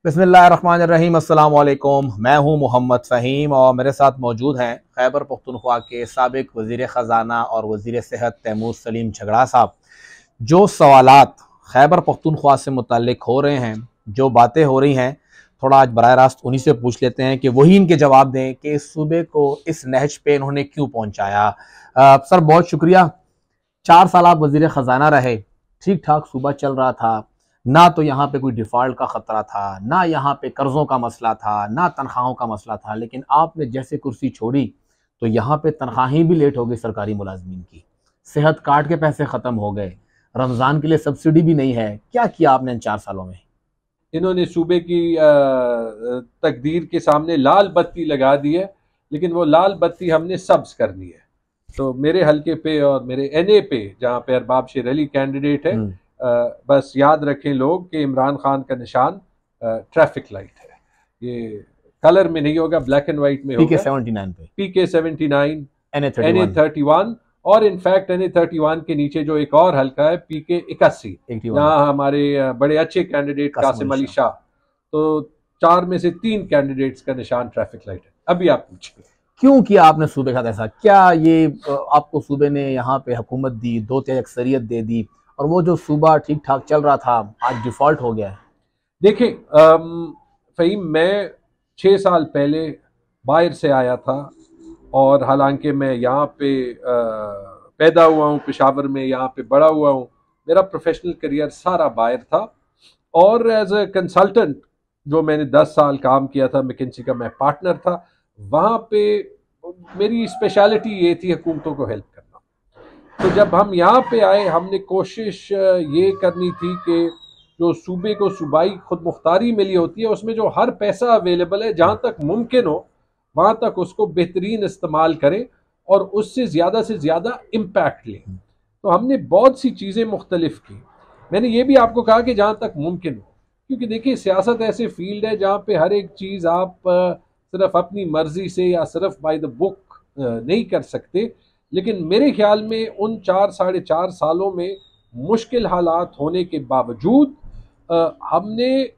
बिस्मिल्लाहिर्रहमानिर्रहीम। अस्सलाम वालेकुम। मैं हूं मोहम्मद फ़हीम और मेरे साथ मौजूद हैं खैबर पख्तूनख्वा के साबिक वज़ीर ख़जाना और वज़ीर सेहत तैमूर सलीम झगड़ा साहब। जो सवालात खैबर पख्तूनख्वा से मुताल्लिक हो रहे हैं, जो बातें हो रही हैं, थोड़ा आज बराह रास्त उन्हीं से पूछ लेते हैं कि वही इनके जवाब दें कि इस सूबे को इस नहज पे इन्होंने क्यों पहुँचाया। सर बहुत शुक्रिया। 4 साल आप वज़ीर ख़जाना रहे, ठीक ठाक सूबा चल रहा था, ना तो यहाँ पे कोई डिफ़ॉल्ट का ख़तरा था, ना यहाँ पे कर्ज़ों का मसला था, ना तनख्वाहों का मसला था। लेकिन आपने जैसे कुर्सी छोड़ी तो यहाँ पे तनख्वाहें भी लेट हो गई सरकारी मुलाजमीन की, सेहत कार्ड के पैसे ख़त्म हो गए, रमज़ान के लिए सब्सिडी भी नहीं है। क्या किया आपने इन 4 सालों में? इन्होंने सूबे की तकदीर के सामने लाल बत्ती लगा दी है, लेकिन वो लाल बत्ती हमने सब्ज करनी है। तो मेरे हलके पे और मेरे एनए पे जहाँ पे अरबाब शेर अली कैंडिडेट है, बस याद रखें लोग कि इमरान खान का निशान ट्रैफिक लाइट है। ये कलर में नहीं होगा, ब्लैक एंड व्हाइट में होगा। PK79 NA31 और इनफैक्ट NA31 के नीचे जो एक और हल्का है PK81, यहाँ हमारे बड़े अच्छे कैंडिडेट कासिम अली शाह। तो 4 में से 3 कैंडिडेट्स का निशान ट्रैफिक लाइट है। अभी आप पूछिए क्यों किया आपने सूबे का ऐसा? क्या ये आपको सूबे ने यहाँ पे हुकूमत दी, 2/3 अक्सरियत दे दी और वो जो सूबा ठीक ठाक चल रहा था आज डिफॉल्ट हो गया है? देखिए फ़हीम, मैं 6 साल पहले बाहर से आया था और हालांकि मैं यहाँ पे पैदा हुआ हूँ, पेशावर में यहाँ पे बड़ा हुआ हूँ। मेरा प्रोफेशनल करियर सारा बाहर था और एज ए कंसल्टेंट जो मैंने 10 साल काम किया था, मैकेंजी का मैं पार्टनर था। वहाँ पे मेरी स्पेशलिटी ये थी हुकूमतों को हेल्प करना। तो जब हम यहाँ पे आए, हमने कोशिश ये करनी थी कि जो सूबे को सूबाई खुद मुख्तारी मिली होती है, उसमें जो हर पैसा अवेलेबल है, जहाँ तक मुमकिन हो वहाँ तक उसको बेहतरीन इस्तेमाल करें और उससे ज़्यादा से ज़्यादा इम्पैक्ट लें। तो हमने बहुत सी चीज़ें मुख्तलिफ की। मैंने ये भी आपको कहा कि जहाँ तक मुमकिन हो, क्योंकि देखिए सियासत ऐसे फील्ड है जहाँ पे हर एक चीज़ आप सिर्फ अपनी मर्जी से या सिर्फ बाय द बुक नहीं कर सकते। लेकिन मेरे ख्याल में उन 4 साढ़े 4 सालों में मुश्किल हालात होने के बावजूद हमने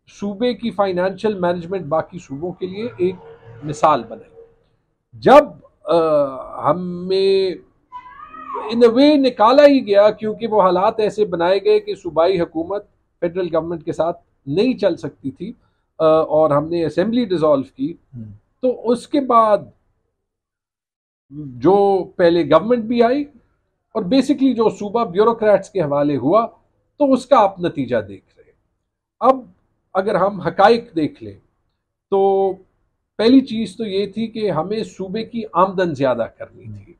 सूबे की फाइनेंशियल मैनेजमेंट बाकी सूबों के लिए एक मिसाल बनाई। जब हमें इन वे निकाला ही गया, क्योंकि वो हालात ऐसे बनाए गए कि सूबाई हुकूमत फेडरल गवर्नमेंट के साथ नहीं चल सकती थी और हमने असेंबली डिसॉल्व की। तो उसके बाद जो पहले गवर्नमेंट भी आई और बेसिकली जो सूबा ब्यूरोक्रेट्स के हवाले हुआ, तो उसका आप नतीजा देख रहे हैं। अब अगर हम हकाइक देख लें तो पहली चीज तो ये थी कि हमें सूबे की आमदन ज्यादा करनी थी।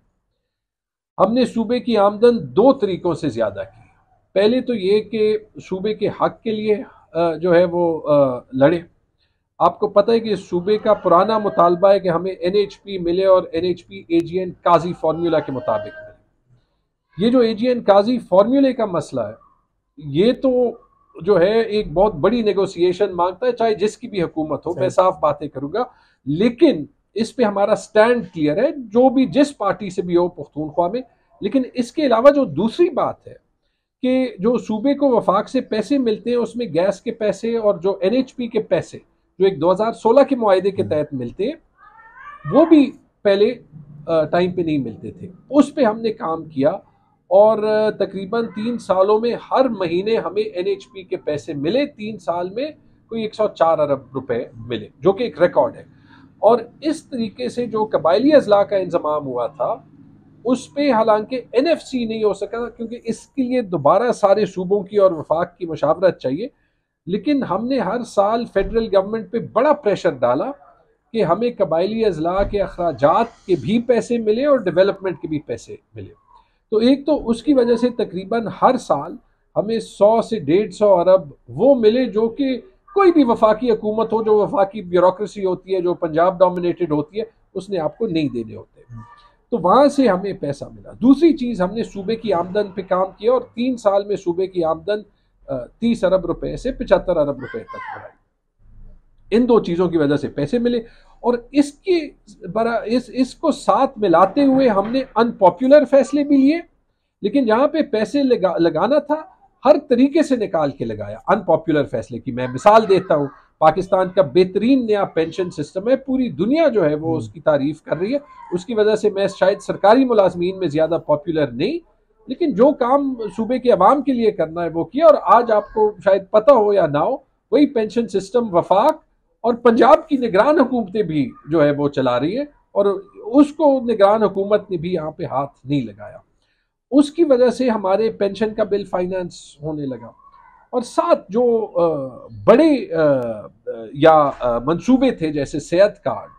हमने सूबे की आमदन 2 तरीकों से ज्यादा की। पहले तो ये कि सूबे के हक के लिए जो है वो लड़े। आपको पता है कि सूबे का पुराना मुतालबा है कि हमें NHP मिले और NHP AGN काजी फार्मूला के मुताबिक मिले। ये जो AGN काजी फार्मूले का मसला है, ये तो जो है एक बहुत बड़ी नेगोशिएशन मांगता है, चाहे जिसकी भी हुकूमत हो। मैं साफ बातें करूंगा, लेकिन इस पे हमारा स्टैंड क्लियर है, जो भी जिस पार्टी से भी हो पख्तूनख्वा में। लेकिन इसके अलावा जो दूसरी बात है कि जो सूबे को वफाक से पैसे मिलते हैं, उसमें गैस के पैसे और जो NHP के पैसे जो एक 2016 के मुआहदे के तहत मिलते हैं, वो भी पहले टाइम पे नहीं मिलते थे। उस पे हमने काम किया और तकरीबन 3 सालों में हर महीने हमें NHP के पैसे मिले। 3 साल में कोई 104 अरब रुपए मिले, जो कि एक रिकॉर्ड है। और इस तरीके से जो कबायली अजला का इंतजाम हुआ था, उस पे हालांकि NFC नहीं हो सका, क्योंकि इसके लिए दोबारा सारे सूबों की और वफाक की मशावरत चाहिए। लेकिन हमने हर साल फेडरल गवर्नमेंट पे बड़ा प्रेशर डाला कि हमें कबायली अजला के अखराजात के भी पैसे मिले और डेवलपमेंट के भी पैसे मिले। तो एक तो उसकी वजह से तकरीबन हर साल हमें 100 से 150 अरब वो मिले, जो कि कोई भी वफाकी हुकूमत हो, जो वफाकी ब्यूरोक्रेसी होती है, जो पंजाब डोमिनेटेड होती है, उसने आपको नहीं देने होते। तो वहाँ से हमें पैसा मिला। दूसरी चीज़, हमने सूबे की आमदन पे काम किया और 3 साल में सूबे की आमदन 30 अरब रुपए से 75 अरब रुपए तक बढ़ाई। इन 2 चीज़ों की वजह से पैसे मिले। और इसको साथ मिलाते हुए हमने अनपॉपुलर फैसले भी लिए, लेकिन जहाँ पे पैसे लगाना था हर तरीके से निकाल के लगाया। अनपॉपुलर फैसले की मैं मिसाल देता हूँ पाकिस्तान का बेहतरीन नया पेंशन सिस्टम है, पूरी दुनिया जो है वो उसकी तारीफ कर रही है। उसकी वजह से मैं शायद सरकारी मुलाजमीन में ज़्यादा पॉपुलर नहीं, लेकिन जो काम सूबे के अवाम के लिए करना है वो किया। और आज आपको शायद पता हो या ना हो, वही पेंशन सिस्टम वफाक और पंजाब की निगरान हुकूमतें भी जो है वो चला रही है, और उसको निगरान हुकूमत ने भी यहाँ पे हाथ नहीं लगाया। उसकी वजह से हमारे पेंशन का बिल फाइनेंस होने लगा। और साथ जो बड़े या मंसूबे थे, जैसे सेहत कार्ड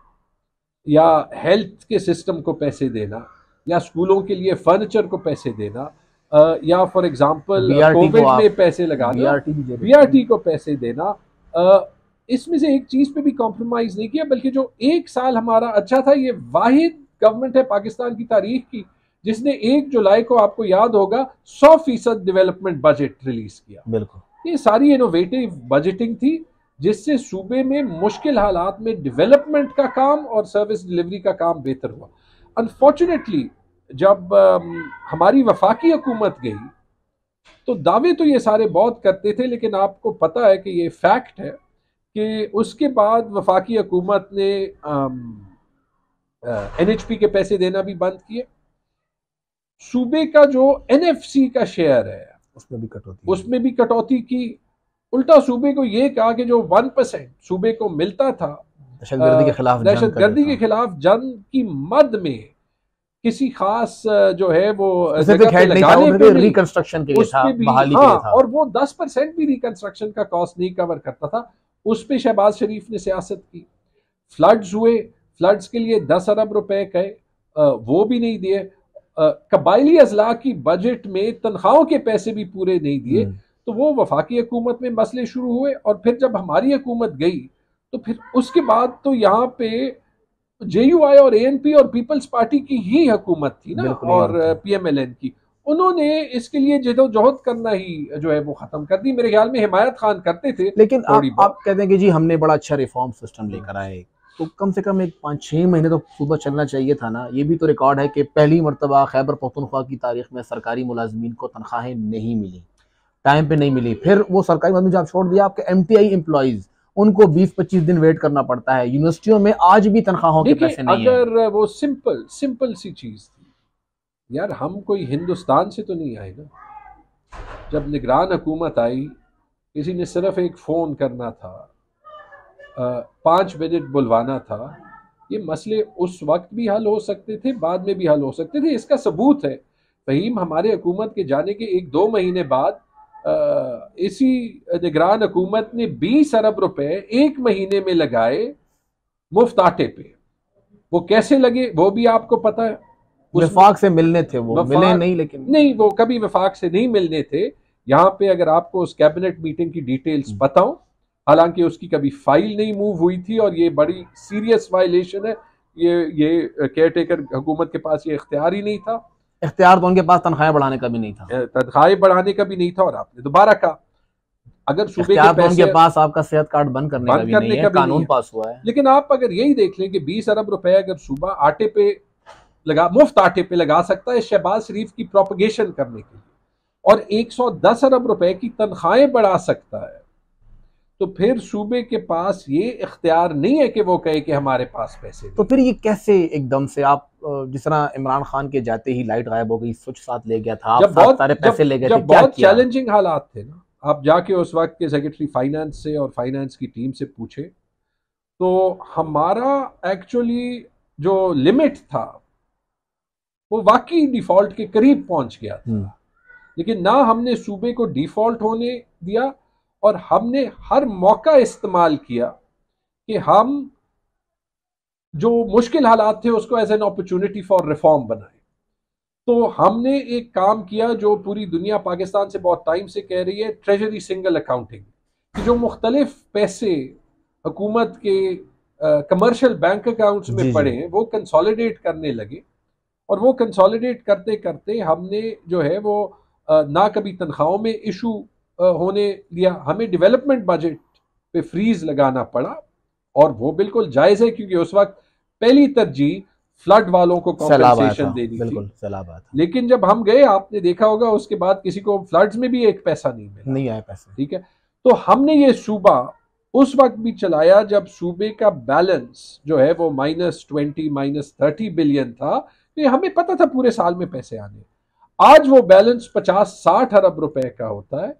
या हेल्थ के सिस्टम को पैसे देना, या स्कूलों के लिए फर्नीचर को पैसे देना, या फॉर एग्जांपल कोविड में पैसे लगाना, बीआरटी को पैसे देना, इसमें से एक चीज पे भी कॉम्प्रोमाइज नहीं किया। बल्कि जो एक साल हमारा अच्छा था, ये वाहिद गवर्नमेंट है पाकिस्तान की तारीख की जिसने 1 जुलाई को, आपको याद होगा, 100% डेवलपमेंट बजट रिलीज किया। बिल्कुल, ये सारी इनोवेटिव बजटिंग थी जिससे सूबे में मुश्किल हालात में डेवलपमेंट का काम और सर्विस डिलीवरी का काम बेहतर हुआ। अनफॉर्चुनेटली जब हमारी वफाकी हुकूमत गई तो दावे तो ये सारे बहुत करते थे, लेकिन आपको पता है कि ये फैक्ट है कि उसके बाद वफाकी हुकूमत ने NHP के पैसे देना भी बंद किए। सूबे का जो NFC का शेयर है उसमें भी कटौती की। उल्टा सूबे को ये कहा कि जो 1% सूबे को मिलता था दहशतगर्दी के खिलाफ जंग की मद में किसी खास जो है वो रिकंस्ट्रक्शन के लिए था, बहाली के लिए था, और वो 10% भी रिकंस्ट्रक्शन का कॉस्ट नहीं कवर करता था। उस पे शहबाज शरीफ ने सियासत की। फ्लड्स हुए, फ्लड्स के लिए 10 अरब रुपए गए, वो भी नहीं दिए। कबायली अजला की बजट में तनख्वाहों के पैसे भी पूरे नहीं दिए। तो वो वफाकी हुकूमत में मसले शुरू हुए, और फिर जब हमारी हुकूमत गई तो फिर उसके बाद तो यहाँ पे JUI और ANP और पीपल्स पार्टी की ही हुकूमत थी ना, और PMLN की। उन्होंने इसके लिए जदोजहद करना ही जो है वो खत्म कर दी। मेरे ख्याल में हिमायत खान करते थे। लेकिन आप कहते हैं कि जी हमने बड़ा अच्छा रिफॉर्म सिस्टम लेकर आए, तो कम से कम एक 5-6 महीने तो सूबा चलना चाहिए था ना। ये भी तो रिकॉर्ड है कि पहली मरतबा खैबर पख्तूनख्वा की तारीख में सरकारी मुलाजमीन को तनख्वाहें नहीं मिली, टाइम पे नहीं मिली। फिर वो सरकारी मुलाजमीन जो आप छोड़ दिया, आपके MTI एम्प्लॉइज, उनको 20-25 दिन वेट करना पड़ता है। यूनिवर्सिटियों में आज भी तनख्वाहों के पैसे नहीं है। अगर वो सिंपल सी चीज थी यार, हम कोई हिंदुस्तान से तो नहीं आए ना। जब निगरान हुकूमत आई, किसी ने सिर्फ एक फ़ोन करना था, 5 मिनट बुलवाना था। ये मसले उस वक्त भी हल हो सकते थे, बाद में भी हल हो सकते थे। इसका सबूत है, फ़हीम हमारे हुकूमत के जाने के 1-2 महीने बाद इसी निगरान हुकूमत ने 20 अरब रुपए 1 महीने में लगाए मुफ्त आटे पे। वो कैसे लगे वो भी आपको पता है। वफाक से मिलने थे, वो मिले नहीं, लेकिन नहीं, वो कभी वफाक से नहीं मिलने थे। यहाँ पे अगर आपको उस कैबिनेट मीटिंग की डिटेल्स पता हो, हालांकि उसकी कभी फाइल नहीं मूव हुई थी, और ये बड़ी सीरियस वायलेशन है। ये केयरटेकर हुकूमत के पास ये इख्तियार ही नहीं था। इख्तियार तो उनके पास तनख्वाहें बढ़ाने का भी नहीं था, तनख्वाहें बढ़ाने का भी नहीं था। और आपने दोबारा कहा, अगर सूबे के पैसे, उनके पास आपका सेहत कार्ड बंद करने का भी नहीं है, कानून पास हुआ है। लेकिन आप अगर यही देख लें कि 20 अरब रुपए अगर सूबा आटे पे लगा, मुफ्त आटे पे लगा सकता है शहबाज शरीफ की प्रोपगेशन करने के लिए, और 110 अरब रुपए की तनख्वाहें बढ़ा सकता है, तो फिर सूबे के पास ये इख्तियार नहीं है कि वो कहे कि हमारे पास पैसे। तो फिर ये कैसे एकदम से आप, जिस तरह इमरान खान के जाते ही लाइट गायब हो गई, स्वच्छ साथ ले गया था, जब बहुत सारे पैसे ले गए थे, बहुत चैलेंजिंग हालात थे ना। आप जाके उस वक्त के सेक्रेटरी फाइनेंस से और फाइनेंस की टीम से पूछे, तो हमारा एक्चुअली जो लिमिट था वो वाकई डिफॉल्ट के करीब पहुंच गया था। लेकिन ना हमने सूबे को डिफॉल्ट होने दिया, और हमने हर मौका इस्तेमाल किया कि हम जो मुश्किल हालात थे उसको as an opportunity for reform बनाए। तो हमने एक काम किया जो पूरी दुनिया पाकिस्तान से बहुत टाइम से कह रही है, ट्रेजरी सिंगल अकाउंटिंग, कि जो मुख्तलिफ पैसे हुकूमत के कमर्शियल बैंक अकाउंट्स में पड़े हैं वो कंसोलिडेट करने लगे। और वो कंसोलिडेट करते करते हमने जो है वो ना कभी तनख्वाहों में इशू होने दिया, हमें डेवलपमेंट बजट पे फ्रीज लगाना पड़ा। और वो बिल्कुल जायज़ है, क्योंकि उस वक्त पहली तरजीह फ्लड वालों को कॉम्पेंसेशन देनी थी। लेकिन जब हम गए, आपने देखा होगा उसके बाद किसी को फ्लड्स में भी एक पैसा नहीं मिला, नहीं आया पैसा। ठीक है, तो हमने ये सूबा उस वक्त भी चलाया जब सूबे का बैलेंस जो है वो -20 -30 बिलियन था। तो हमें पता था पूरे साल में पैसे आने। आज वो बैलेंस 50-60 अरब रुपए का होता है,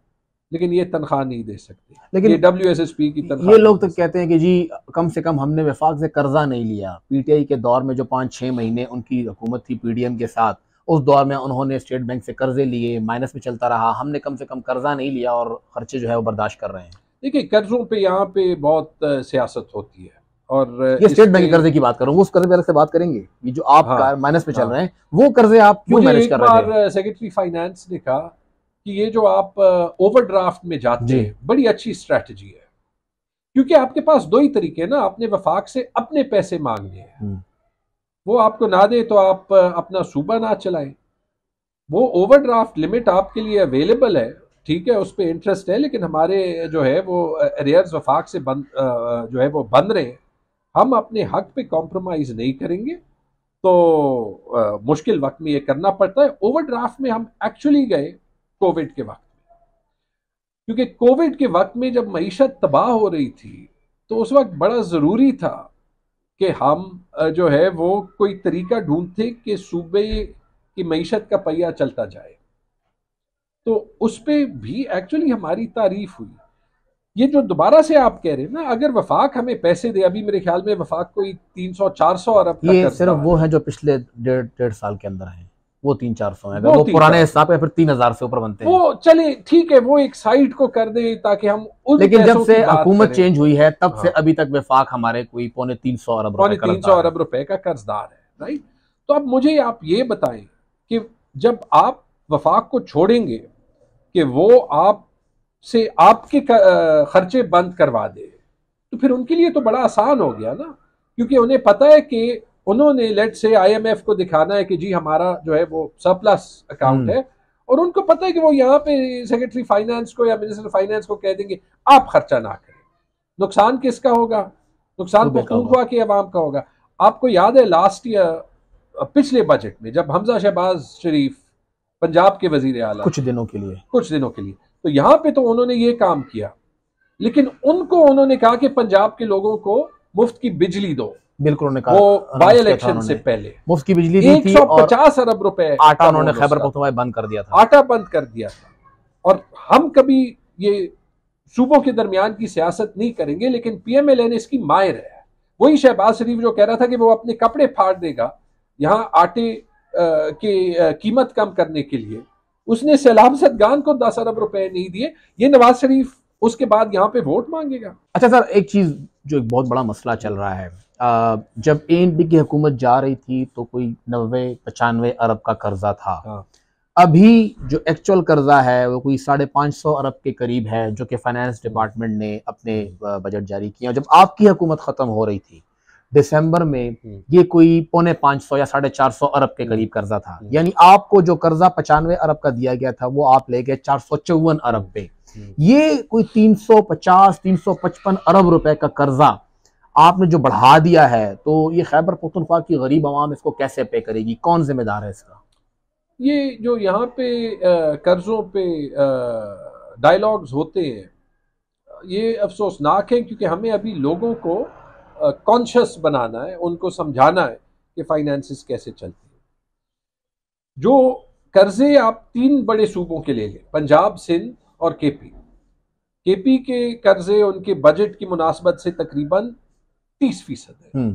लेकिन ये तनख्वाह नहीं दे सकते, लेकिन ये WSSP की तनख्वाह। ये लोग तो कहते हैं कि जी कम से कम हमने वफाक से कर्जा नहीं लिया। PTI के दौर में जो 5-6 महीने उनकी हुकूमत थी PDM के साथ, उस दौर में उन्होंने स्टेट बैंक से कर्जे लिए, माइनस में चलता रहा। हमने कम से कम कर्जा नहीं लिया और खर्चे जो है वो बर्दाश्त कर रहे हैं। देखिए, कर्जों पे यहाँ पे बहुत सियासत होती है, और ये स्टेट बैंक के कर्जे की बात करूँ, उस कर्जे पे अलग से बात करेंगे। ये जो आप माइनस में चल रहे हैं, वो कर्जे आप क्यों मैनेज कर रहे थे? सेक्रेटरी फाइनेंस ने कहा कि ये जो आप ओवरड्राफ्ट में जाते हैं, बड़ी अच्छी स्ट्रैटेजी है, क्योंकि आपके पास दो ही तरीके हैं ना, आपने वफाक से अपने पैसे मांगने हैं, वो आपको ना दे तो आप अपना सूबा ना चलाएं। वो ओवरड्राफ्ट लिमिट आपके लिए अवेलेबल है, ठीक है, उस पर इंटरेस्ट है, लेकिन हमारे जो है वो अरियर्स वफाक से जो है वो बंद रहे हैं। हम अपने हक पे कॉम्प्रोमाइज नहीं करेंगे, तो मुश्किल वक्त में ये करना पड़ता है। ओवरड्राफ्ट में हम एक्चुअली गए कोविड के वक्त में, क्योंकि कोविड के वक्त में जब मईशत तबाह हो रही थी, तो उस वक्त बड़ा ज़रूरी था कि हम जो है वो कोई तरीका ढूंढते कि सूबे की मईशत का पहिया चलता जाए। तो उस पर भी एक्चुअली हमारी तारीफ हुई। ये जो दोबारा से आप कह रहे हैं ना, अगर वफाक हमें पैसे दे, अभी मेरे ख्याल में वफाक कोई 300-400 अरब का ये सिर्फ वो है जो पिछले डेढ़ साल के अंदर है, वो 300-400 है। अगर वो पुराने हिसाब है फिर 3000 से ऊपर बनते हैं। वो चले ठीक है, वो एक साइड को कर दे ताकि हम उन लेकिन जब से हुकूमत चेंज हुई है तब से अभी तक वफाक हमारे कोई 350 अरब रुपए का कर्जदार है, राइट। तो अब मुझे आप ये बताएं कि जब आप वफाक को छोड़ेंगे कि वो आप से आपके खर्चे बंद करवा दे, तो फिर उनके लिए तो बड़ा आसान हो गया ना, क्योंकि उन्हें पता है कि उन्होंने लेट से IMF को दिखाना है कि जी हमारा जो है वो सरप्लस अकाउंट है, और उनको पता है कि वो यहाँ पे सेक्रेटरी फाइनेंस को या मिनिस्टर फाइनेंस को कह देंगे आप खर्चा ना करें। नुकसान किसका होगा? नुकसान पख्तूनख्वा की अवाम का होगा। आपको याद है लास्ट ईयर पिछले बजट में जब हमजा शहबाज शरीफ पंजाब के वजीर आला कुछ दिनों के लिए, तो यहाँ पे तो उन्होंने ये काम किया, लेकिन उनको उन्होंने कहा कि पंजाब के लोगों को मुफ्त की बिजली दो। बिल्कुल, वो बाई इलेक्शन से पहले मुफ्त की बिजली दी थी, 150 अरब रुपए। आटा उन्होंने खैबर पख्तूनख्वा में बंद कर दिया था, आटा बंद कर दिया था। और हम कभी ये सूबों के दरमियान की सियासत नहीं करेंगे, लेकिन PMLN इसकी माहिर है। वही शहबाज शरीफ जो कह रहा था कि वो अपने कपड़े फाड़ देगा यहाँ आटे की कीमत कम करने के लिए, उसने सैलाब सदगान को 10 अरब रुपए नहीं दिए। ये नवाज शरीफ उसके बाद यहाँ पे वोट मांगेगा। अच्छा सर, एक चीज जो एक बहुत बड़ा मसला चल रहा है, जब ANP की हुकूमत जा रही थी तो कोई 90-95 अरब का कर्जा था। हाँ। अभी जो एक्चुअल कर्जा है वो कोई 550 अरब के करीब है, जो कि फाइनेंस डिपार्टमेंट ने अपने बजट जारी किया। जब आपकी हुकूमत खत्म हो रही थी दिसंबर में, ये कोई 550 या 450 अरब के करीब कर्जा था। यानी आपको जो कर्जा 95 अरब का दिया गया था वो आप ले गए 454 अरब पे। ये कोई 350-355 अरब रुपए का कर्जा आपने जो बढ़ा दिया है, तो ये खैबर पख्तूनख्वा की गरीब आवाम इसको कैसे पे करेगी? कौन जिम्मेदार है इसका? ये जो यहाँ पे कर्जों पे डायलॉग्स होते हैं, ये अफसोसनाक है, क्योंकि हमें अभी लोगों को कॉन्शियस बनाना है, उनको समझाना है कि फाइनेंसेस कैसे चलती है। जो कर्जे आप 3 बड़े सूबों के ले लें, पंजाब, सिंध और KP के कर्जे उनके बजट की मुनासबत से तकरीबन 30% है।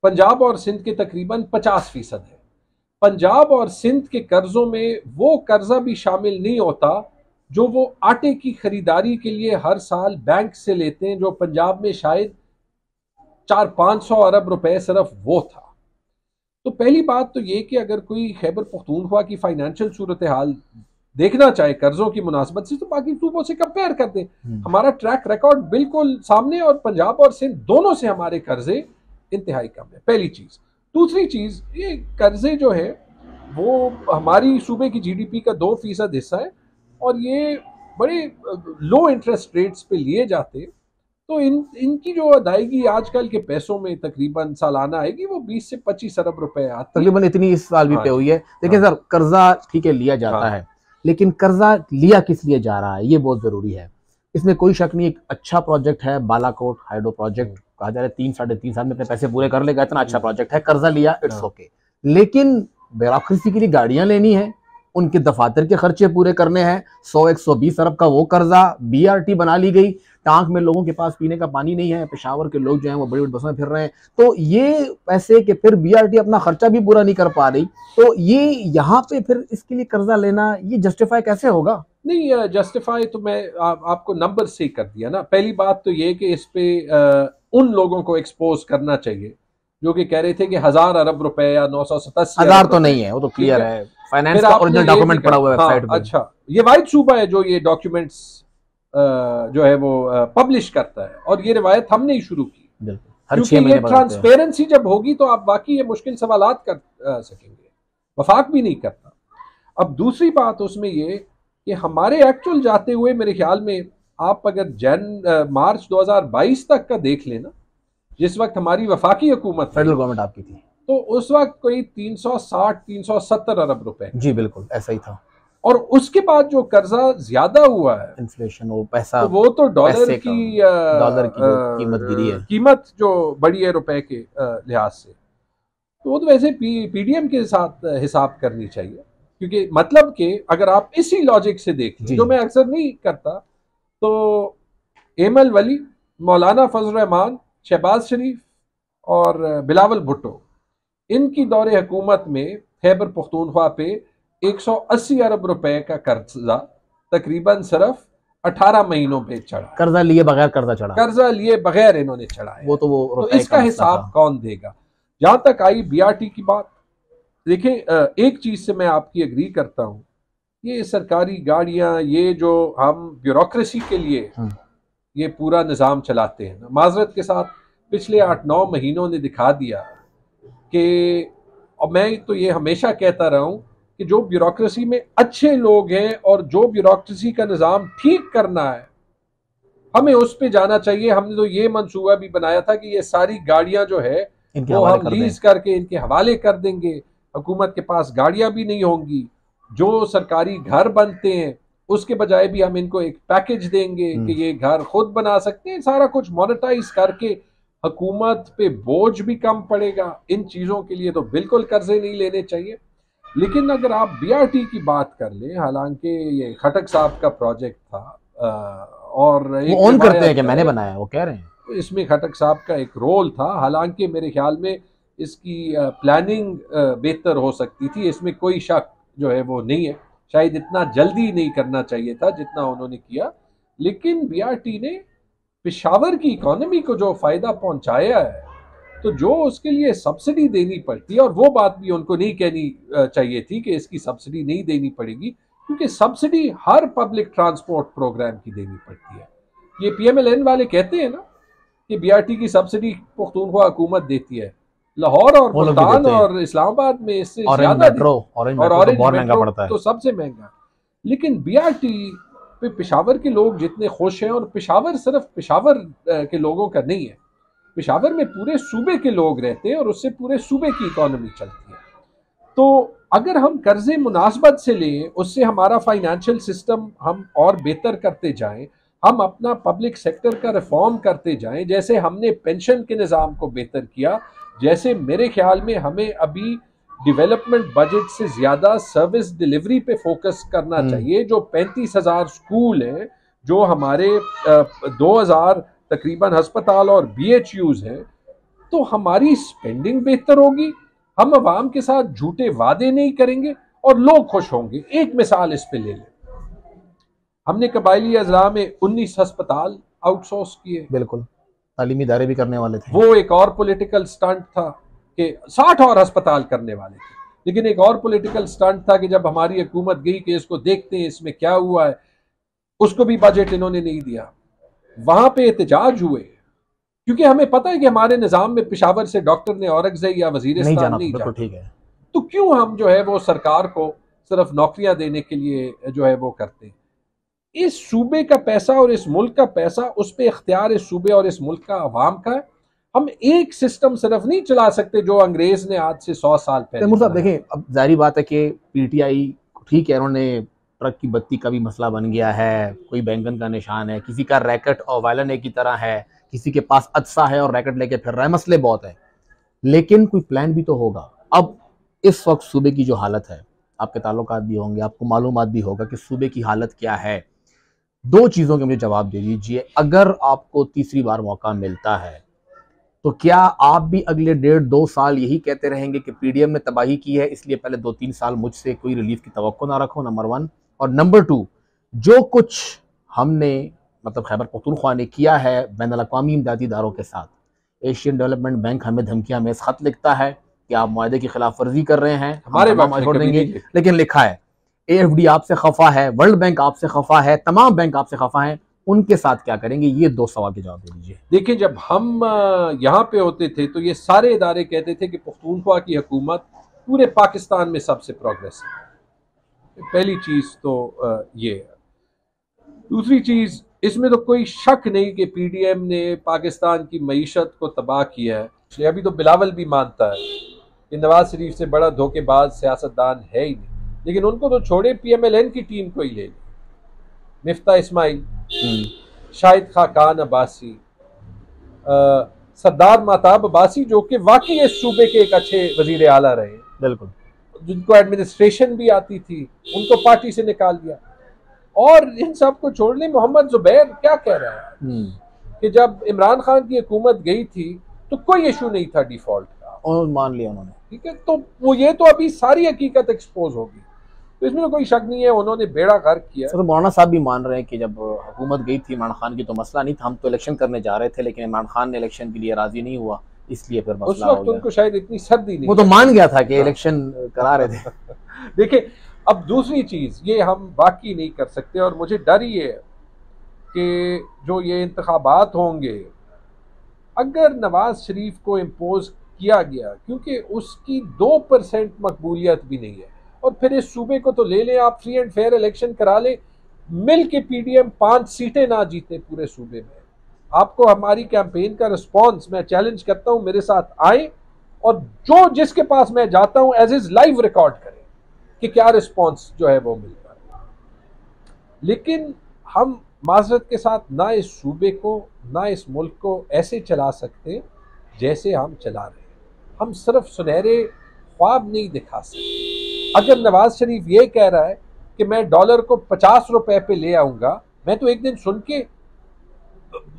पंजाब और सिंध के तकरीबन 50% है। पंजाब और सिंध के कर्जों में वो कर्जा भी शामिल नहीं होता जो वो आटे की खरीदारी के लिए हर साल बैंक से लेते हैं, जो पंजाब में शायद 400-500 अरब रुपए सिर्फ वो था। तो पहली बात तो ये कि अगर कोई खैबर पख्तूनख्वा की फाइनेंशियल सूरत हाल देखना चाहे कर्जों की मुनासबत से, तो बाकी सूबों से कंपेयर कर दें। हमारा ट्रैक रिकॉर्ड बिल्कुल सामने, और पंजाब और सिंध दोनों से हमारे कर्जे इंतहाई कम है, पहली चीज। दूसरी चीज, ये कर्जे जो है वो हमारी सूबे की GDP का 2% हिस्सा है, और ये बड़े लो इंटरेस्ट रेट्स पे लिए जाते, तो इनकी जो अदायगी आजकल के पैसों में तकरीबन सालाना आएगी वो 20 से 25 अरब रुपए आती है। तकरीबन इतनी इस साल भी पे हुई है। देखिए सर, कर्जा ठीक है लिया जाता है, लेकिन कर्जा लिया किस लिए जा रहा है ये बहुत जरूरी है। इसमें कोई शक नहीं, एक अच्छा प्रोजेक्ट है बालाकोट हाइड्रो प्रोजेक्ट, कहा जा रहा है 3 साढ़े 3 साल में अपने पैसे पूरे कर लेगा, इतना अच्छा प्रोजेक्ट है, कर्जा लिया, इट्स ओके। लेकिन ब्यूरोक्रेसी के लिए गाड़ियां लेनी है, उनके दफातर के खर्चे पूरे करने हैं, 100-120 अरब का वो कर्जा, बीआरटी बना ली गई, टांक में लोगों के पास पीने का पानी नहीं है, पेशावर के लोग जो हैं वो बड़ी बड़ी बसों में फिर रहे हैं, तो ये पैसे के फिर बीआरटी अपना खर्चा भी पूरा नहीं कर पा रही, तो ये यहाँ पे फिर इसके लिए कर्जा लेना ये जस्टिफाई कैसे होगा? नहीं, जस्टिफाई तो मैं आपको नंबर से कर दिया ना। पहली बात तो ये कि इस पे उन लोगों को एक्सपोज करना चाहिए जो कि कह रहे थे कि 1000 अरब रुपए या 987 1000 तो नहीं है, वो तो क्लियर है, फाइनेंस का ओरिजिनल डॉक्यूमेंट पड़ा हुआ है वेबसाइट पे। अच्छा, ये वाहिद सूबा है जो ये डॉक्यूमेंट्स जो है वो पब्लिश करता है, और ये रिवायत हमने ही शुरू की, क्योंकि ये ट्रांसपेरेंसी जब होगी तो आप बाकी ये मुश्किल सवालात कर सकेंगे, वफाक भी नहीं करता। अब दूसरी बात उसमें ये कि हमारे एक्चुअल जाते हुए मेरे ख्याल में आप अगर मार्च 2022 तक का देख लेना, जिस वक्त हमारी वफाकी हुकूमत फेडरल गवर्नमेंट आपकी थी, तो उस वक्त कोई 360-370 अरब रुपए। जी बिल्कुल ऐसा ही था। और उसके बाद जो कर्जा ज्यादा हुआ है, इन्फ्लेशन, वो पैसा, तो वो तो डॉलर की कीमत गिरी है, कीमत जो बढ़ी है रुपए के लिहाज से, तो वो तो वैसे पीडीएम के साथ हिसाब करनी चाहिए, क्योंकि मतलब कि अगर आप इसी लॉजिक से देखें, जो मैं अक्सर नहीं करता, तो एमल वली, मौलाना फजल रहमान, शहबाज शरीफ और बिलावल भुट्टो, इनकी दौरे हुकूमत में खैबर पख्तूनख्वा पे 180 अरब रुपए का कर्जा तकरीबन सिर्फ 18 महीनों पे चढ़ा। कर्जा लिए बगैर कर्जा चढ़ा, कर्जा लिए बगैर इन्होंने चढ़ाया, तो इसका हिसाब कौन देगा? जहां तक आई बीआरटी की बात, देखिए एक चीज से मैं आपकी एग्री करता हूं, ये सरकारी गाड़ियां, ये जो हम ब्यूरोक्रेसी के लिए ये पूरा निज़ाम चलाते हैं ना, माजरत के साथ पिछले 8-9 महीनों ने दिखा दिया कि, और मैं तो ये हमेशा कहता रहा हूं कि जो ब्यूरोक्रेसी में अच्छे लोग हैं और जो ब्यूरोक्रेसी का निज़ाम ठीक करना है, हमें उस पे जाना चाहिए। हमने तो ये मंसूबा भी बनाया था कि ये सारी गाड़ियां जो है वो हम लीज करके इनके हवाले कर देंगे, हुकूमत के पास गाड़ियां भी नहीं होंगी, जो सरकारी घर बनते हैं उसके बजाय भी हम इनको एक पैकेज देंगे कि ये घर खुद बना सकते हैं, सारा कुछ मोनेटाइज करके हुकूमत पे बोझ भी कम पड़ेगा। इन चीज़ों के लिए तो बिल्कुल कर्जे नहीं लेने चाहिए। लेकिन अगर आप बीआरटी की बात कर लें, हालांकि ये खटक साहब का प्रोजेक्ट था और वो ऑन करते हैं कि मैंने बनाया, वो कह रहे हैं इसमें खटक साहब का एक रोल था, हालांकि मेरे ख्याल में इसकी प्लानिंग बेहतर हो सकती थी, इसमें कोई शक जो है वो नहीं है, शायद इतना जल्दी नहीं करना चाहिए था जितना उन्होंने किया। लेकिन बीआरटी ने पेशावर की इकोनॉमी को जो फायदा पहुंचाया है, तो जो उसके लिए सब्सिडी देनी पड़ती है, और वो बात भी उनको नहीं कहनी चाहिए थी कि इसकी सब्सिडी नहीं देनी पड़ेगी, क्योंकि सब्सिडी हर पब्लिक ट्रांसपोर्ट प्रोग्राम की देनी पड़ती है। ये पीएमएलएन वाले कहते हैं ना कि बीआरटी की सब्सिडी पख्तूनख्वा हुकूमत देती है, लाहौर और मुल्तान और इस्लामाबाद में इससे ज्यादा, ऑरेंज मेट्रो तो सबसे महंगा। लेकिन बीआरटी पे पेशावर के लोग जितने खुश हैं, और पेशावर सिर्फ पेशावर के लोगों का नहीं है, पेशावर में पूरे सूबे के लोग रहते हैं और उससे पूरे सूबे की इकोनॉमी चलती है। तो अगर हम कर्जे मुनासबत से लें, उससे हमारा फाइनेंशियल सिस्टम हम और बेहतर करते जाएं, हम अपना पब्लिक सेक्टर का रिफॉर्म करते जाएं, जैसे हमने पेंशन के निज़ाम को बेहतर किया, जैसे मेरे ख्याल में हमें अभी डेवलपमेंट बजट से ज़्यादा सर्विस डिलीवरी पे फोकस करना चाहिए। जो 35,000 स्कूल हैं, जो हमारे 2000 तकरीबन अस्पताल और BHUs हैं, तो हमारी स्पेंडिंग बेहतर होगी, हम अवाम के साथ झूठे वादे नहीं करेंगे और लोग खुश होंगे। एक मिसाल इस पे ले लें, हमने कबायली अजला में 19 अस्पताल आउटसोर्स किए, बिल्कुल तालीमी इदारे भी करने वाले थे, वो एक और पॉलिटिकल स्टंट था कि 60 और अस्पताल करने वाले थे, लेकिन एक और पॉलिटिकल स्टंट था कि जब हमारी हुकूमत गई कि इसको देखते हैं इसमें क्या हुआ है, उसको भी बजट इन्होंने नहीं दिया। वहां पे एहतजाज हुए, क्योंकि हमें पता है कि हमारे निजाम में पेशावर से डॉक्टर ने औरंगजेब या वजीरिस्तान नहीं जाना, ठीक है, तो क्यों हम जो है वो सरकार को सिर्फ नौकरियां देने के लिए जो है वो करते हैं। इस सूबे का पैसा और इस मुल्क का पैसा, उस पर इख्तियार इस सूबे और इस मुल्क का अवाम का है। हम एक सिस्टम सिर्फ नहीं चला सकते जो अंग्रेज ने आज से 100 साल पहले। तैमूर साहब देखें, अब जारी बात है कि पीटीआई ठीक है, उन्होंने ट्रक की बत्ती का भी मसला बन गया है, कोई बैंगन का निशान है, किसी का रैकेट और वायलन एक की तरह है, किसी के पास अदसा है और रैकेट लेके फिर रहा है, मसले बहुत है। लेकिन कोई प्लान भी तो होगा। अब इस वक्त सूबे की जो हालत है, आपके ताल्लुकात भी होंगे, आपको मालूमात भी होगा कि सूबे की हालत क्या है। दो चीज़ों के मुझे जवाब दे दीजिए, अगर आपको तीसरी बार मौका मिलता है तो क्या आप भी अगले 1.5-2 साल यही कहते रहेंगे कि पीडीएम ने तबाही की है, इसलिए पहले 2-3 साल मुझसे कोई रिलीफ की तवक्को ना रखो? नंबर 1। और नंबर 2, जो कुछ हमने मतलब खैबर पख्तूनख्वा ने किया है बैनुल अक़वामी इमदादी इदारों के साथ, एशियन डेवलपमेंट बैंक हमें धमकियां में खत लिखता है कि आप मुआहदे की खिलाफ वर्जी कर रहे हैं, हमारे माफ छोड़ देंगे, लेकिन लिखा है AFD आपसे खफा है, वर्ल्ड बैंक आपसे खफा है, तमाम बैंक आपसे खफा है, उनके साथ क्या करेंगे? ये 2 सवाल के जवाब दे दीजिए। देखिए, जब हम यहाँ पे होते थे तो ये सारे इदारे कहते थे कि पख्तूनख्वा की हुकूमत पूरे पाकिस्तान में सबसे प्रोग्रेसिव है। पहली चीज तो ये है। दूसरी चीज, इसमें तो कोई शक नहीं कि पीडीएम ने पाकिस्तान की मईशत को तबाह किया है। अभी तो बिलावल भी मानता है कि नवाज शरीफ से बड़ा धोखेबाज सियासतदान है ही नहीं, लेकिन उनको तो छोड़े, PMLN की टीम को ही ले ली। मिफ्ता इस्माइल, शाहिद खान अब्बासी, सरदार महताब अब्बासी, जो कि वाकई इस सूबे के एक अच्छे वजीर आला रहे, बिल्कुल, जिनको एडमिनिस्ट्रेशन भी आती थी, उनको पार्टी से निकाल दिया। और इन सब को छोड़ने मोहम्मद जुबैर क्या कह रहा है कि जब इमरान खान की हुकूमत गई थी तो कोई इशू नहीं था डिफॉल्ट का, और मान लिया उन्होंने। ठीक है, तो वो ये तो अभी सारी हकीकत एक्सपोज होगी, तो इसमें कोई शक नहीं है, उन्होंने बेड़ा गर्क किया। तो मौलाना साहब भी मान रहे हैं कि जब हुकूमत गई थी इमरान खान की तो मसला नहीं था, हम तो इलेक्शन करने जा रहे थे, लेकिन इमरान खान ने इलेक्शन के लिए राजी नहीं हुआ, इसलिए फिर मसला उस वक्त हो गया। उनको शायद इतनी सर्दी नहीं, वो तो मान गया था कि इलेक्शन करा रहे थे। देखिए, अब दूसरी चीज ये हम वाकई नहीं कर सकते, और मुझे डर ही है कि जो ये इंतखाबात होंगे, अगर नवाज शरीफ को इम्पोज किया गया, क्योंकि उसकी 2% मकबूलियत भी नहीं है, और फिर इस सूबे को तो ले लें आप, फ्री एंड फेयर इलेक्शन करा ले, मिल के पीडीएम 5 सीटें ना जीते पूरे सूबे में, आपको हमारी कैंपेन का रिस्पॉन्स, मैं चैलेंज करता हूं, मेरे साथ आए और जो जिसके पास मैं जाता हूं एज इज लाइव रिकॉर्ड करें कि क्या रिस्पॉन्स जो है वो मिलता है। लेकिन हम माजरत के साथ ना इस सूबे को, ना इस मुल्क को ऐसे चला सकते जैसे हम चला रहे हैं। हम सिर्फ सुनहरे ख्वाब नहीं दिखा सकते। अगर नवाज शरीफ ये कह रहा है कि मैं डॉलर को 50 रुपए पे ले आऊंगा, मैं तो एक दिन सुन के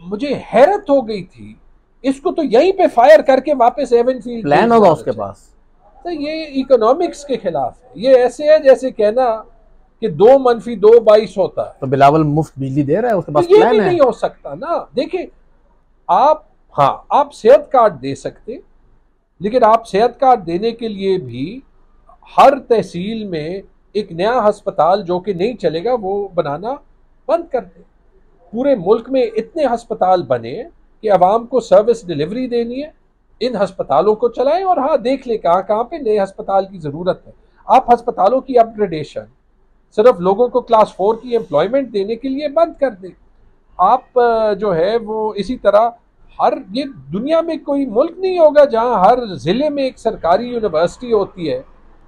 मुझे हैरत हो गई थी, इसको तो यहीं पे फायर करके वापस एवनफील्ड प्लान होगा उसके पास। तो ये इकोनॉमिक्स के खिलाफ है। ये ऐसे है जैसे कहना कि 2 - 2 22 होता है, तो बिलावल मुफ्त बिजली दे रहा है, उसके पास तो ये प्लान भी है। नहीं हो सकता ना। देखिए, आप सेहत कार्ड दे सकते, लेकिन आप सेहत कार्ड देने के लिए भी हर तहसील में एक नया अस्पताल जो कि नहीं चलेगा वो बनाना बंद कर दे। पूरे मुल्क में इतने अस्पताल बने कि आवाम को सर्विस डिलीवरी देनी है, इन अस्पतालों को चलाएं, और हाँ, देख ले कहाँ कहाँ पे नए अस्पताल की जरूरत है। आप अस्पतालों की अपग्रेडेशन सिर्फ लोगों को क्लास 4 की एम्प्लॉयमेंट देने के लिए बंद कर दें। आप जो है वो इसी तरह ये दुनिया में कोई मुल्क नहीं होगा जहां हर जिले में एक सरकारी यूनिवर्सिटी होती है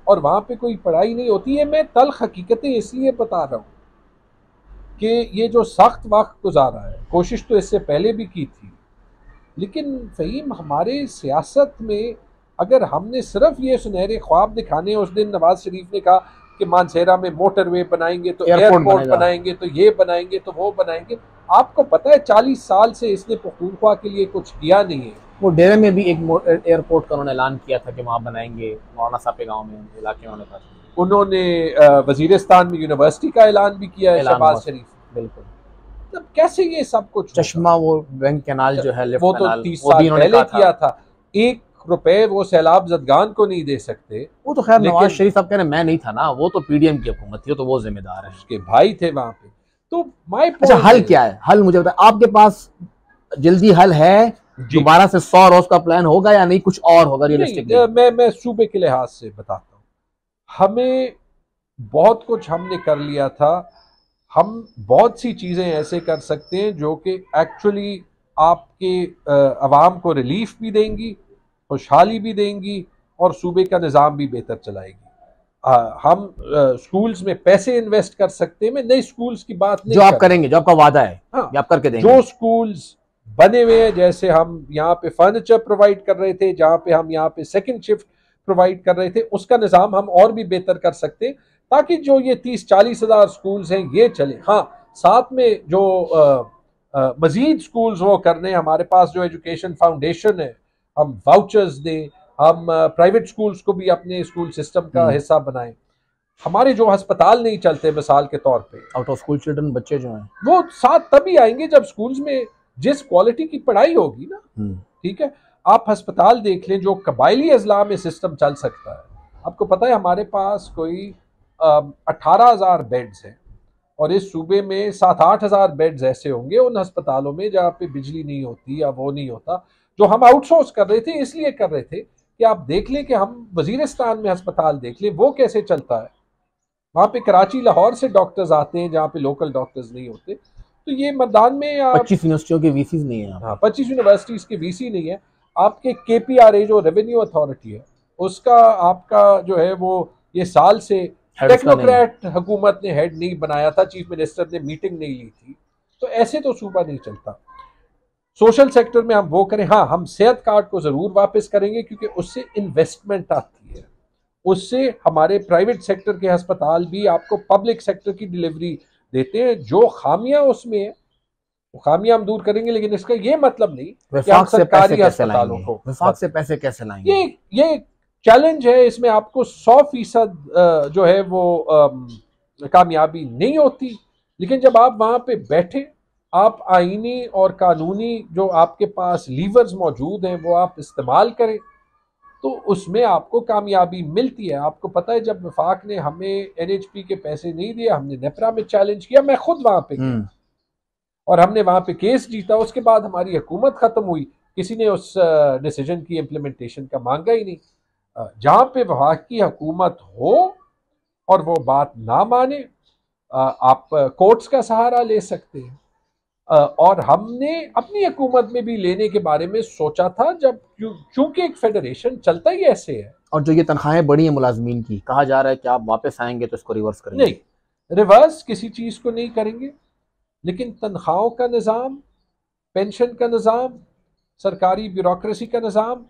और वहां पे कोई पढ़ाई नहीं होती है। मैं तल्ख हकीकतें इसलिए बता रहा हूं कि ये जो सख्त वक्त गुजारा है, कोशिश तो इससे पहले भी की थी, लेकिन फ़हीम, हमारे सियासत में अगर हमने सिर्फ ये सुनहरे ख्वाब दिखाने, उस दिन नवाज शरीफ ने कहा कि मानसेरा में मोटरवे बनाएंगे तो एयरपोर्ट बनाएंगे तो ये बनाएंगे तो वो बनाएंगे। आपको पता है 40 साल से इसने पख्तूनख्वा के लिए कुछ किया नहीं है। वो डेरे में भी एक एयरपोर्ट का उन्होंने ऐलान किया था कि वहाँ बनाएंगे, मौलाना साहब के गाँव में, इलाके में उन्होंने वजीरिस्तान में यूनिवर्सिटी का ऐलान भी किया है शहबाज शरीफ। बिल्कुल। तब कैसे ये सब कुछ, चश्मा वो बैंक कैनाल जो है, वो तो 30 साल पहले किया था। 1 रुपए वो सैलाब जदगान को नहीं दे सकते। वो तो खैर नवाज शरीफ साहब कह रहे मैं नहीं था ना, वो तो पीडीएम की हुकूमत थी, तो वो जिम्मेदार है, उसके भाई थे वहां पे। तो अच्छा, हल क्या है? हल मुझे बताए, आपके पास जल्दी हल है? दोबारा से 100 रोज का प्लान होगा या नहीं, कुछ और होगा रियलिस्टिकली? मैं सूबे के लिहाज से बताता हूँ। हमें बहुत कुछ हमने कर लिया था, हम बहुत सी चीजें ऐसे कर सकते हैं जो कि एक्चुअली आपके अवाम को रिलीफ भी देंगी, खुशहाली भी देंगी और सूबे का निज़ाम भी बेहतर चलाएगी। हम स्कूल्स में पैसे इन्वेस्ट कर सकते हैं। मैं नए स्कूल्स की बात नहीं जो आप करेंगे, जो आपका वादा है, हाँ, आप करके देंगे। जो स्कूल्स बने हुए हैं, जैसे हम यहाँ पे फर्नीचर प्रोवाइड कर रहे थे, जहाँ पे हम यहाँ पे सेकंड शिफ्ट प्रोवाइड कर रहे थे, उसका निज़ाम हम और भी बेहतर कर सकते हैं, ताकि जो ये 30-40 हज़ार स्कूल्स हैं ये चले। हाँ, साथ में जो मजीद स्कूल्स वो करने, हमारे पास जो एजुकेशन फाउंडेशन है, हम वाउचर्स दें, हम प्राइवेट स्कूल्स को भी अपने स्कूल सिस्टम का हिस्सा बनाएं। हमारे जो अस्पताल नहीं चलते, मिसाल के तौर पे आउट ऑफ स्कूल चिल्ड्रन बच्चे जो हैं वो साथ तभी आएंगे जब स्कूल्स में जिस क्वालिटी की पढ़ाई होगी ना। ठीक है, आप अस्पताल देख लें, जो कबायली अजला में सिस्टम चल सकता है। आपको पता है हमारे पास कोई 18,000 बेड्स हैं, और इस सूबे में 7-8 हज़ार बेड्स ऐसे होंगे उन अस्पतालों में जहाँ पे बिजली नहीं होती या वो नहीं होता, जो हम आउटसोर्स कर रहे थे। इसलिए कर रहे थे कि आप देख लें कि हम वजीरिस्तान में अस्पताल देख लें वो कैसे चलता है। वहाँ पे कराची, लाहौर से डॉक्टर्स आते हैं जहाँ पे लोकल डॉक्टर्स नहीं होते। तो ये मैदान में 25 यूनिवर्सिटियों के वीसीज नहीं है। हाँ, 25 यूनिवर्सिटीज के वीसी नहीं है। आपके KPRA जो रेवेन्यू अथॉरिटी है, उसका आपका जो है वो ये साल से टेक्नोक्रेट हुकूमत ने हेड नहीं बनाया था, चीफ मिनिस्टर ने मीटिंग नहीं ली थी। तो ऐसे तो सूबा नहीं चलता। सोशल सेक्टर में हम वो करें। हाँ, हम सेहत कार्ड को जरूर वापस करेंगे, क्योंकि उससे इन्वेस्टमेंट आती है, उससे हमारे प्राइवेट सेक्टर के अस्पताल भी आपको पब्लिक सेक्टर की डिलीवरी देते हैं। जो खामियां उसमें है वो खामियां हम दूर करेंगे, लेकिन इसका ये मतलब नहीं कि हम सरकारी अस्पतालों को वफाक से पैसे कैसे लाएंगे। ये चैलेंज है। इसमें आपको 100% जो है वो कामयाबी नहीं होती, लेकिन जब आप वहां पे बैठे, आप आईनी और कानूनी जो आपके पास लीवर्स मौजूद हैं वो आप इस्तेमाल करें, तो उसमें आपको कामयाबी मिलती है। आपको पता है जब वफाक ने हमें NHP के पैसे नहीं दिए, हमने नेपरा में चैलेंज किया, मैं खुद वहां पे गया और हमने वहां पे केस जीता। उसके बाद हमारी हुकूमत खत्म हुई, किसी ने उस डिसीजन की इम्प्लीमेंटेशन का मांगा ही नहीं। जहां पे वफाक की हुकूमत हो और वो बात ना माने, आप कोर्ट्स का सहारा ले सकते हैं। और हमने अपनी हुकूमत में भी लेने के बारे में सोचा था, जब चूंकि एक फेडरेशन चलता ही ऐसे है। और जो ये तनख्वाहें बढ़ी हैं मुलाजमीन की, कहा जा रहा है कि आप वापस आएंगे तो इसको रिवर्स करेंगे। नहीं, रिवर्स किसी चीज को नहीं करेंगे, लेकिन तनख्वाहों का निज़ाम, पेंशन का निज़ाम, सरकारी ब्यूरोक्रेसी का निज़ाम,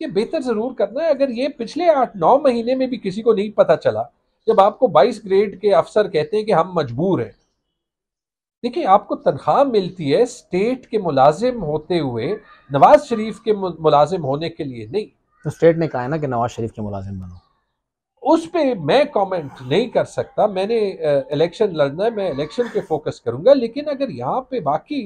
ये बेहतर ज़रूर करना है। अगर ये पिछले 8-9 महीने में भी किसी को नहीं पता चला, जब आपको 22 ग्रेड के अफसर कहते हैं कि हम मजबूर हैं। देखिए, आपको तनख्वाह मिलती है स्टेट के मुलाजिम होते हुए, नवाज शरीफ के मुलाजिम होने के लिए नहीं। तो स्टेट ने कहा है ना कि नवाज शरीफ के मुलाजिम बनो। उस पर मैं कमेंट नहीं कर सकता। मैंने इलेक्शन लड़ना है, मैं इलेक्शन पे फोकस करूंगा। लेकिन अगर यहाँ पे बाकी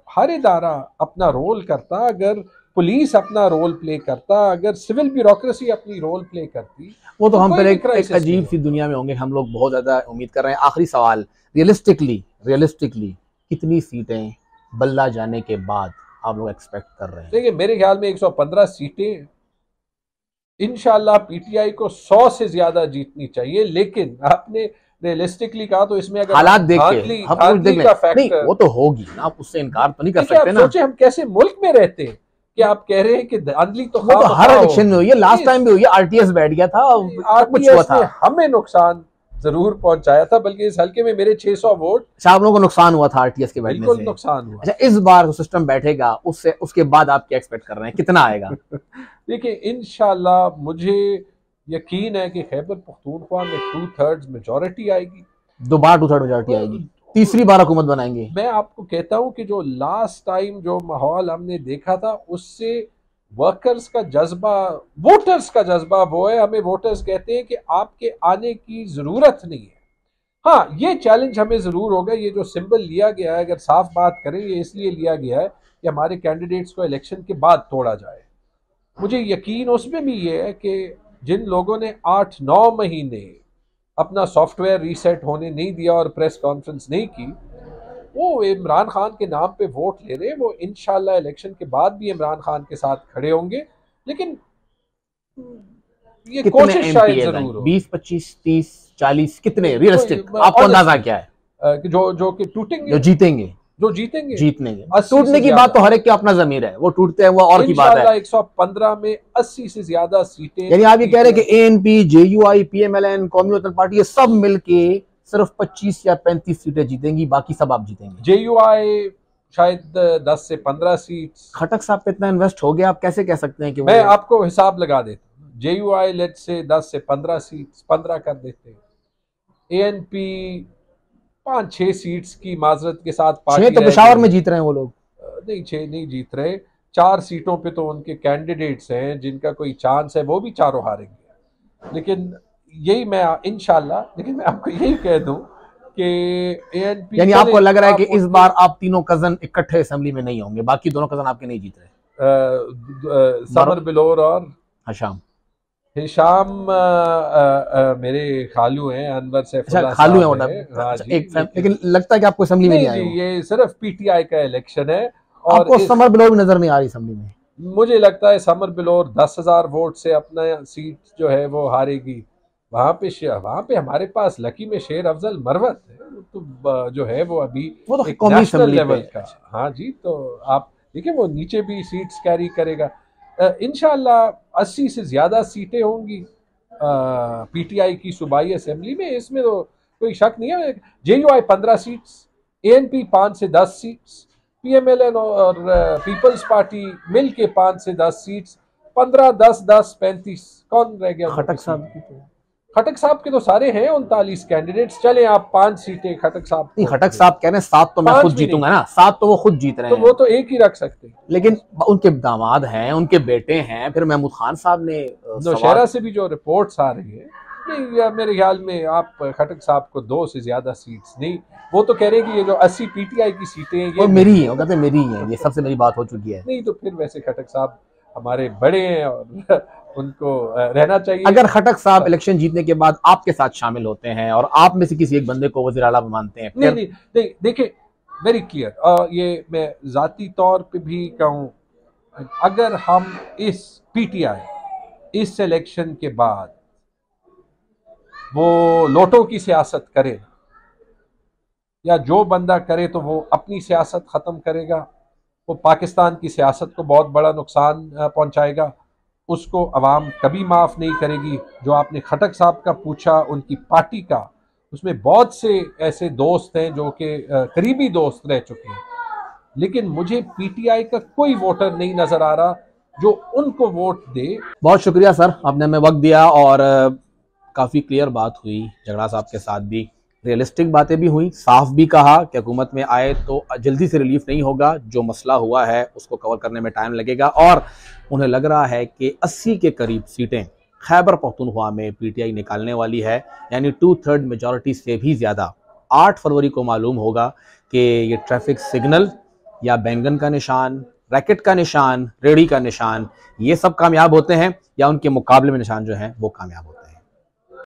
हर इदारा अपना रोल करता, अगर पुलिस अपना रोल प्ले करता, अगर सिविल ब्यूरोक्रेसी अपनी रोल प्ले करती, वो तो हम फिर एक अजीब सी दुनिया में होंगे। हम लोग बहुत ज्यादा उम्मीद कर रहे हैं। आखिरी सवाल, रियलिस्टिकली कितनी सीटें बल्ला जाने के बाद आप लोग एक्सपेक्ट कर रहे हैं? देखिए, मेरे ख्याल में 115 सीटें इंशाल्लाह PTI को 100 से ज्यादा जीतनी चाहिए। लेकिन आपने रियलिस्टिकली कहा, तो इसमें अगर हालात देख के हम देख नहीं, वो तो होगी ना, आप उससे इनकार तो नहीं कर सकते ना। सोचे हम कैसे मुल्क में रहते हैं कि आप कह रहे हैं कि धांधली तो हर इलेक्शन में हुई है, लास्ट टाइम भी हुई है, RTS बैठ गया था, कुछ हुआ था, हमें नुकसान जरूर पहुंचाया था। बल्कि इस हल्के में मेरे 600 वोट, आप लोगों को नुकसान हुआ था RTS के बैठने से। नुकसान हुआ। अच्छा, इस बार जो सिस्टम बैठेगा उसके बाद आप क्या एक्सपेक्ट कर रहे हैं, कितना आएगा? देखिए, इंशाल्लाह मुझे यकीन है कि खैबर पख्तूनख्वा में 2/3 मेजॉरिटी आएगी। 2 बार 2/3 मेजॉरिटी आएगी, तीसरी बार हुकूमत बनाएंगे। मैं आपको कहता हूं कि जो लास्ट टाइम जो माहौल हमने देखा था, उससे वर्कर्स का जज्बा, वोटर्स का जज्बा वो है। हमें वोटर्स कहते हैं कि आपके आने की जरूरत नहीं है। हाँ, ये चैलेंज हमें जरूर होगा। ये जो सिंबल लिया गया है, अगर साफ बात करें, ये इसलिए लिया गया है कि हमारे कैंडिडेट्स को इलेक्शन के बाद तोड़ा जाए। मुझे यकीन उसमें भी ये है कि जिन लोगों ने 8-9 महीने अपना सॉफ्टवेयर रीसेट होने नहीं दिया और प्रेस कॉन्फ्रेंस नहीं की, वो इमरान खान के नाम पे वोट ले रहे हैं। वो इंशाल्लाह इलेक्शन के बाद भी इमरान खान के साथ खड़े होंगे। लेकिन ये कोशिश शायद जरूर हो। 20, 25, 30, 40 कितने रियलिस्टिक आपको अंदाजा क्या है जो कि टूटेंगे, जो जीतेंगे? जो जीतेंगे जीतने के। टूटने की बात तो हर एक के अपना जमीर है, वो टूटते हैं वो और की बात है। 115 में 80 से ज्यादा सीटें। यानी आप ये कह रहे हैं कि ANP, JUI, PMLN, कौमी वतन पार्टी, ये सब मिलके सिर्फ 25 या 35 सीटें जीतेंगी, बाकी सब आप जीतेंगे। JUI शायद 10 से 15 सीट। खटक साहब पे इतना इन्वेस्ट हो गया, आप कैसे कह सकते हैं कि मैं आपको हिसाब लगा देता हूँ। JUI लेट से 10 से 15 सीट, 15 कर देते हैं। ANP 5-6 सीट्स की माजरत के साथ, 6 तो पेशावर में जीत रहे हैं वो लोग। नहीं 6 नहीं जीत रहे, 4 सीटों पे तो उनके कैंडिडेट्स हैं जिनका कोई चांस है, वो भी चारों हारेंगे। लेकिन यही मैं इंशाल्लाह, लेकिन मैं आपको यही कह दूं कि ANP, यानी आपको लग रहा है कि इस बार आप तीनों कजन इकट्ठे असेंबली में नहीं होंगे, बाकी दोनों कजन आपके नहीं जीत रहे, समर बिलोर और हिशाम। मेरे खालू हैं, अनवर सैफुल्लाह खालू हैं, लेकिन लगता है कि आपको असेंबली में नहीं आए। ये सिर्फ PTI का इलेक्शन है। और आपको समर बिलोर भी नजर नहीं आ रही असेंबली में? मुझे लगता है समर बिलोर 10,000 वोट से अपना सीट जो है वो हारेगी। वहां पे हमारे पास लकी में शेर अफजल मरवत है, तो जो है वो अभी वो तो एक कौमी नेशनल लेवल का। हाँ जी, तो आप देखिए वो नीचे भी सीट्स कैरी करेगा। इंशाल्लाह 80 से ज्यादा सीटें होंगी PTI की सूबाई असेंबली में, इसमें तो कोई शक नहीं है। JUI 15 सीट्स, ANP 5 से 10 सीट्स, PMLN और पीपल्स पार्टी मिल के 5 से 10 सीट्स, 15, 10, 10, 35। कौन रह गया? खटक साहब की। खटक साहब के तो सारे हैं 39 कैंडिडेट्स। चले आप 5 सीटें खटक साहब। नहीं, खटक साहब कह रहे हैं 7 तो मैं खुद जीतूंगा ना, 7 तो वो खुद जीत रहे हैं, तो वो तो एक ही रख सकते हैं। लेकिन उनके दामाद हैं, उनके बेटे हैं, फिर महमूद खान साहब ने नौशहरा से भी जो रिपोर्ट्स आ रही है, नहीं मेरे ख्याल में आप खटक साहब को 2 से ज्यादा सीट्स नहीं, वो तो कह रहे हैं कि ये जो 80 PTI की सीटें हैं ये मेरी है, वो कहते हैं मेरी है, ये सबसे मेरी बात हो चुकी है। नहीं तो फिर वैसे खटक साहब हमारे बड़े हैं और उनको रहना चाहिए। अगर खटक साहब इलेक्शन जीतने के बाद आपके साथ शामिल होते हैं और आप में से किसी एक बंदे को वज़ीर आला मानते हैं, नहीं देखिए वेरी क्लियर, ये मैं जाती तौर पे भी कहूँ, अगर हम इस PTI इस इलेक्शन के बाद वो लोटों की सियासत करे या जो बंदा करे तो वो अपनी सियासत ख़त्म करेगा, वो पाकिस्तान की सियासत को बहुत बड़ा नुकसान पहुंचाएगा, उसको अवाम कभी माफ़ नहीं करेगी। जो आपने खटक साहब का पूछा, उनकी पार्टी का, उसमें बहुत से ऐसे दोस्त हैं जो कि करीबी दोस्त रह चुके हैं, लेकिन मुझे PTI का कोई वोटर नहीं नज़र आ रहा जो उनको वोट दे। बहुत शुक्रिया सर, आपने हमें वक्त दिया और काफ़ी क्लियर बात हुई, झगड़ा साहब के साथ भी रियलिस्टिक बातें भी हुई, साफ भी कहा कि हुकूमत में आए तो जल्दी से रिलीफ नहीं होगा, जो मसला हुआ है उसको कवर करने में टाइम लगेगा, और उन्हें लग रहा है कि 80 के करीब सीटें खैबर पख्तूनख्वा में PTI निकालने वाली है, यानी 2/3 मेजॉरिटी से भी ज़्यादा। 8 फरवरी को मालूम होगा कि ये ट्रैफिक सिग्नल या बैंगन का निशान, रैकेट का निशान, रेडी का निशान, ये सब कामयाब होते हैं या उनके मुकाबले में निशान जो हैं वो कामयाब होते हैं।